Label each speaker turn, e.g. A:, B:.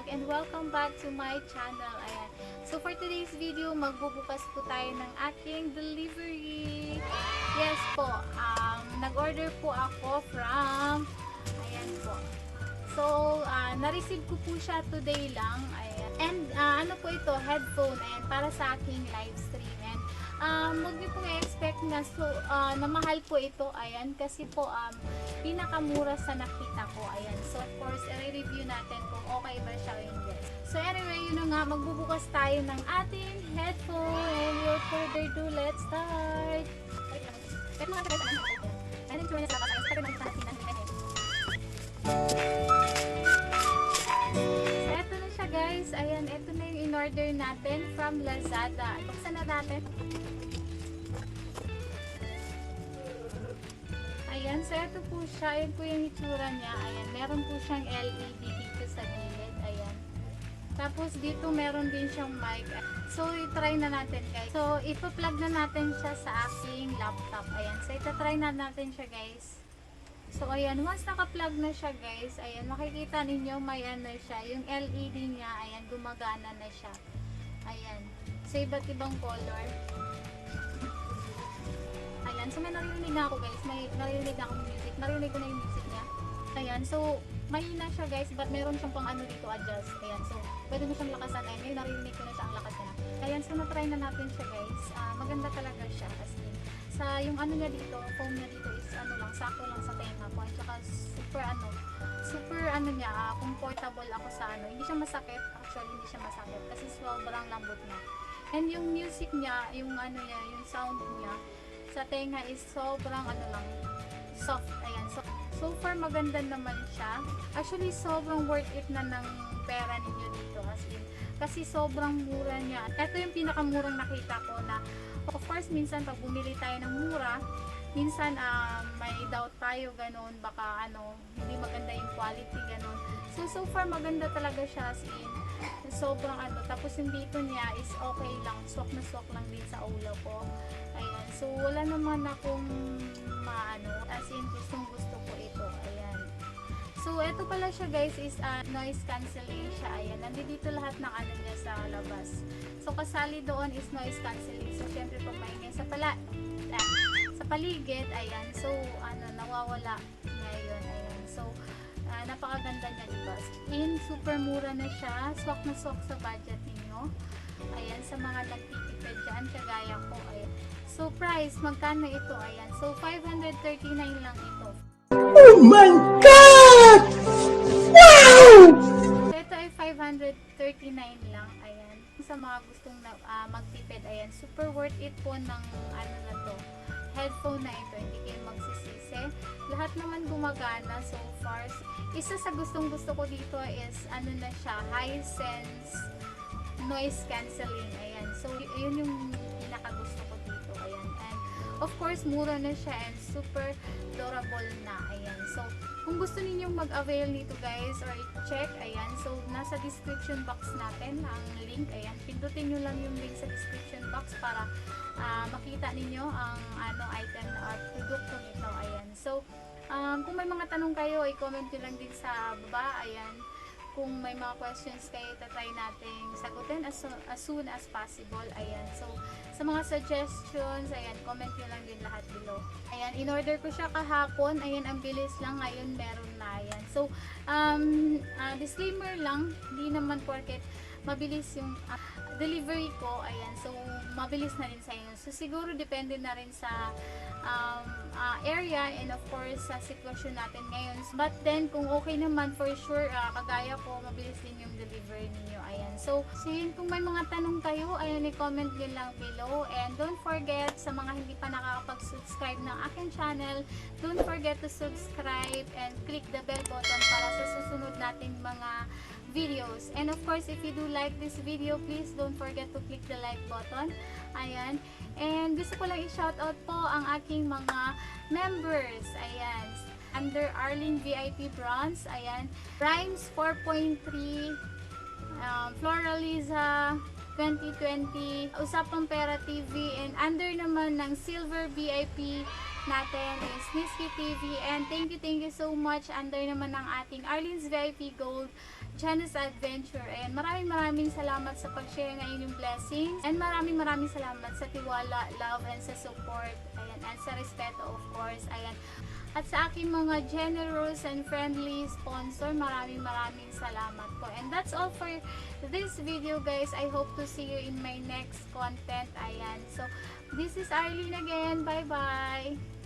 A: and welcome back to my channel. Ayan. So for today's video, magbubukas po tayo ng aking delivery. Yes po, nag-order po ako from, ayan po. So, na-receive ko po siya today lang. Ayan. And ano po ito, headphone. Ayan, para sa aking live stream. And huwag niyo pong i-expect na, na mahal po ito. Ayan, kasi po pinakamura sa nakita ko. Ayan, so of course, i-review natin kung okay ba siya o hindi. So anyway, yun na nga, magbubukas tayo ng ating headphone. And without further ado, let's start. Kahit mga guys, ano yung sa labas, ayos pa rin natin So eto na siya guys. Ayan, eto na yung in-order natin from Lazada. Buksan na natin. Ayan, so ito po siya. Ayan po yung itsura niya. Ayan, meron po siyang LED dito sa gilid. Ayan. Tapos dito meron din siyang mic. So, i-try na natin guys. So, ipa-plug na natin siya sa aking laptop. Ayan. So, ita-try na natin siya guys. So, ayan. Once naka-plug na siya guys, ayan, makikita ninyo may ano siya. Yung LED niya, ayan, gumagana na siya. Ayan. So, iba't ibang color. Ayan, so may naririnig na ako guys, may naririnig na akong music, narinig ko na yung music niya. Ayan, so mahina siya guys, but meron siyang pang ano dito, adjust. Ayan, so pwede mo siyang lakasan. Ayan, may naririnig ko na siya, ang lakas niya. Ayan, so na-try na natin siya guys. Maganda talaga siya kasi sa yung ano niya dito, foam niya dito is ano lang, sakto lang sa tenga ko. At saka super ano niya, comfortable ako sa ano. Hindi siya masakit, actually hindi siya masakit kasi sobrang lambot niya. And yung music niya, yung ano niya, yung sound niya, sa tenga is sobrang ano lang, soft. Ayan, so far maganda naman siya. Actually sobrang worth it na ng pera ninyo dito kasi sobrang mura niya. Ito yung pinakamurang nakita ko na, of course minsan pag bumili tayo ng mura, minsan may doubt tayo ganun, baka ano hindi maganda yung quality ganun. So far maganda talaga siya sobrang ano. Tapos yung dito niya is okay lang, swak na swak lang din sa ulo ko. Ayan, so wala naman akong maano, as in gustong gusto ko ito. Ayan, so ito pala siya guys is noise cancelling siya. Ayan, nandito lahat ng ano niya sa labas. So kasali doon is noise cancelling. So syempre pag maingay sa paligid, ayan, so ano, nawawala ngayon. Ayan, so napakaganda niya, diba? Super mura na siya, swak na swak sa budget ninyo. Ayan, sa mga nagtitipid dyan, kagaya ko. Ayan. So price, magkano ito? Ayan, so 539 lang ito.
B: Oh my God! Wow!
A: So ito ay 539 lang. Ayan, sa mga gustong magtipid, ayan, super worth it po ng ano na to, headphone na ito, hindi kayo magsisisi. Lahat naman gumagana so far. Isa sa gustong gusto ko dito is ano na siya, high sense noise cancelling. Ayan, so yun yung pinakagusto ko dito. Ayan, and of course mura na siya and super durable na. Ayan, so kung gusto ninyong mag-avail nito guys or i-check, ayan, so nasa description box natin ang link. Ayan, pindutin nyo lang yung link sa description box para makita ninyo ang ano item or produkto nito. Ayan, so kung may mga tanong kayo, i-comment nyo lang din sa baba. Ayan, kung may mga questions kayo, tatry nating sagutin as soon as possible. Ayan, so sa mga suggestions, ayan, comment nyo lang din lahat below. Ayan, in-order ko siya kahapon. Ayan, ang bilis lang. Ngayon, meron na. Ayan, so disclaimer lang, hindi naman porket mabilis yung delivery ko. Ayan, so mabilis na rin sa inyo. So siguro depende na rin sa area and of course sa sitwasyon natin ngayon. But then kung okay naman, for sure kagaya ko, mabilis din yung delivery ninyo. Ayan, so yun, kung may mga tanong kayo, ayan, i-comment nyo lang below. And don't forget, sa mga hindi pa nakakapag-subscribe ng aking channel, don't forget to subscribe and click the bell button para sa susunod nating mga videos. And of course, if you do like this video, please don't forget to click the like button. Ayan, and gusto ko lang i-shoutout po ang aking mga members. Ayan, under Arlyn VIP Bronze, ayan, Rhymes 4.3, Floraliza 2020, Usapang Pera TV, and under naman ng Silver VIP natin is Nisky TV. And thank you so much. Under naman ng ating Arlyn's VIP Gold Janice Adventure. And maraming salamat sa pag-share ng inyong blessings. And maraming salamat sa tiwala, love, and sa support. Ayan, and sa respeto, of course. Ayan. At sa aking mga generous and friendly sponsor, maraming salamat po. And that's all for this video, guys. I hope to see you in my next content. Ayan. So, this is Arlyn again. Bye-bye!